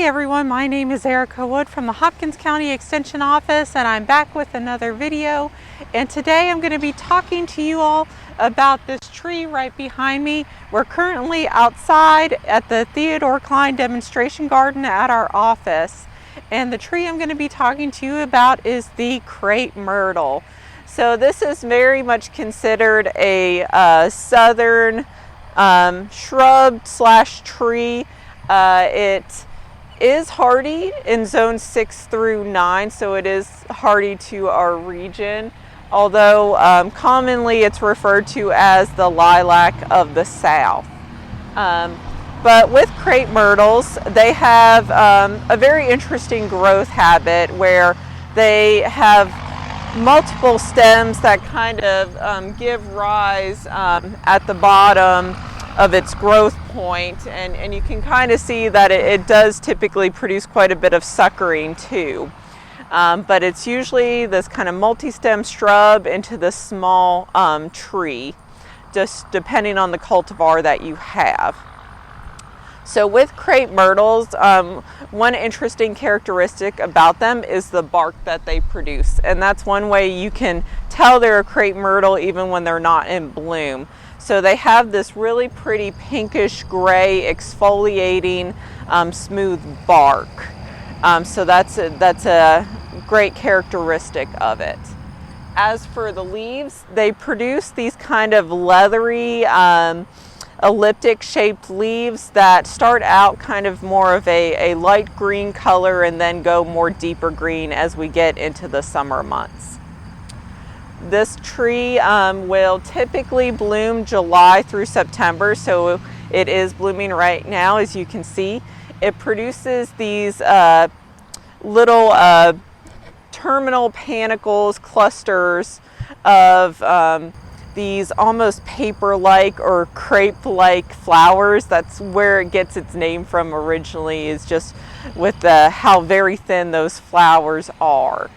Hi everyone, my name is Erica Wood from the Hopkins County Extension Office, and I'm back with another video. And today I'm going to be talking to you all about this tree right behind me. We're currently outside at the Theodore Klein Demonstration Garden at our office, and the tree I'm going to be talking to you about is the Crape Myrtle. So this is very much considered a southern shrub slash tree. It is hardy in zone 6 through 9, so it is hardy to our region, although commonly it's referred to as the lilac of the south. But with crepe myrtles, they have a very interesting growth habit where they have multiple stems that kind of give rise at the bottom of its growth point, and you can kind of see that it does typically produce quite a bit of suckering too. But it's usually this kind of multi-stem shrub into this small tree, just depending on the cultivar that you have. So with crepe myrtles, one interesting characteristic about them is the bark that they produce, and that's one way you can tell they're a crepe myrtle even when they're not in bloom. So they have this really pretty pinkish gray exfoliating smooth bark. So that's a great characteristic of it. As for the leaves, they produce these kind of leathery elliptic shaped leaves that start out kind of more of a light green color and then go more deeper green as we get into the summer months. This tree will typically bloom July through September, so it is blooming right now, as you can see. It produces these little terminal panicles, clusters of these almost paper-like or crepe-like flowers. That's where it gets its name from originally, is just with how very thin those flowers are.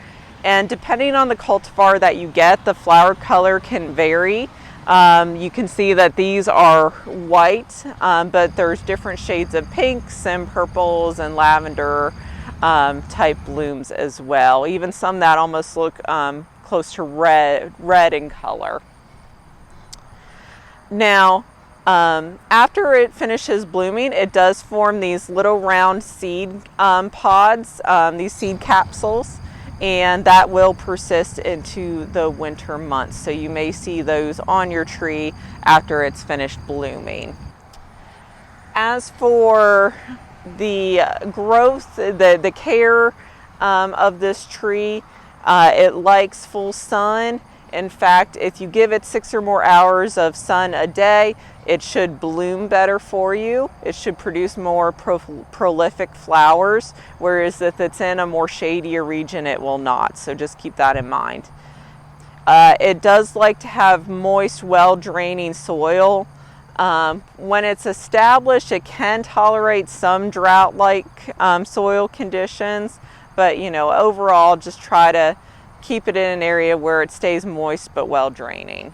And depending on the cultivar that you get, the flower color can vary. You can see that these are white, but there's different shades of pinks and purples and lavender type blooms as well. Even some that almost look close to red in color. Now, after it finishes blooming, it does form these little round seed pods, these seed capsules, and that will persist into the winter months. So you may see those on your tree after it's finished blooming. As for the growth, the care of this tree, it likes full sun. In fact, if you give it 6 or more hours of sun a day, it should bloom better for you. It should produce more prolific flowers, whereas if it's in a more shadier region, it will not. So just keep that in mind. It does like to have moist, well-draining soil. When it's established, it can tolerate some drought-like soil conditions, but overall, just try to keep it in an area where it stays moist but well draining.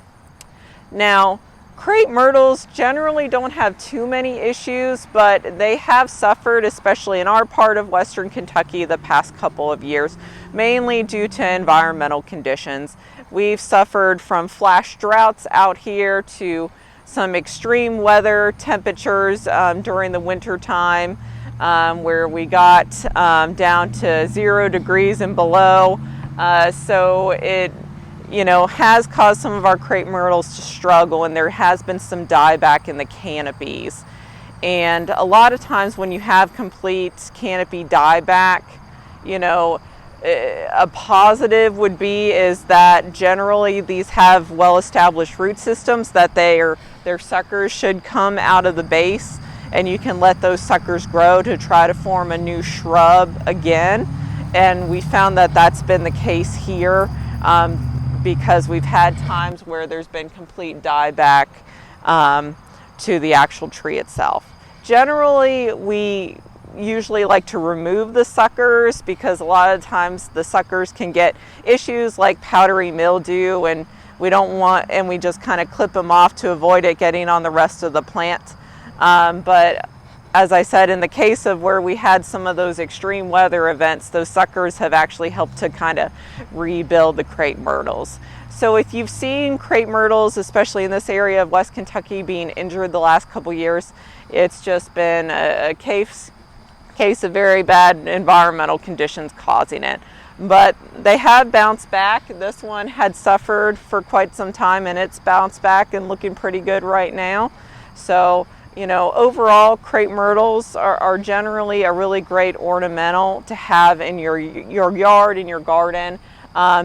Now, crepe myrtles generally don't have too many issues, but they have suffered, especially in our part of Western Kentucky, the past couple of years, mainly due to environmental conditions. We've suffered from flash droughts out here to some extreme weather temperatures during the winter time, where we got down to 0 degrees and below. So it has caused some of our crepe myrtles to struggle, and there has been some dieback in the canopies. And a lot of times when you have complete canopy dieback, a positive would be is that generally these have well-established root systems, that their suckers should come out of the base, and you can let those suckers grow to try to form a new shrub again. And we found that that's been the case here, because we've had times where there's been complete dieback to the actual tree itself. Generally, we usually like to remove the suckers, because a lot of times the suckers can get issues like powdery mildew, and and we just kind of clip them off to avoid it getting on the rest of the plant. But as I said, in the case of where we had some of those extreme weather events, those suckers have actually helped to kind of rebuild the crepe myrtles. So if you've seen crepe myrtles, especially in this area of West Kentucky, being injured the last couple years, it's just been a case of very bad environmental conditions causing it. But they have bounced back. This one had suffered for quite some time, and it's bounced back and looking pretty good right now. So, you know, overall, crepe myrtles are generally a really great ornamental to have in your yard, in your garden,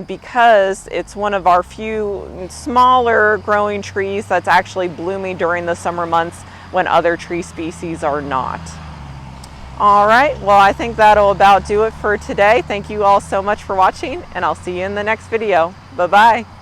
because it's one of our few smaller growing trees that's actually blooming during the summer months when other tree species are not. All right, well, I think that'll about do it for today. Thank you all so much for watching, and I'll see you in the next video. Bye-bye.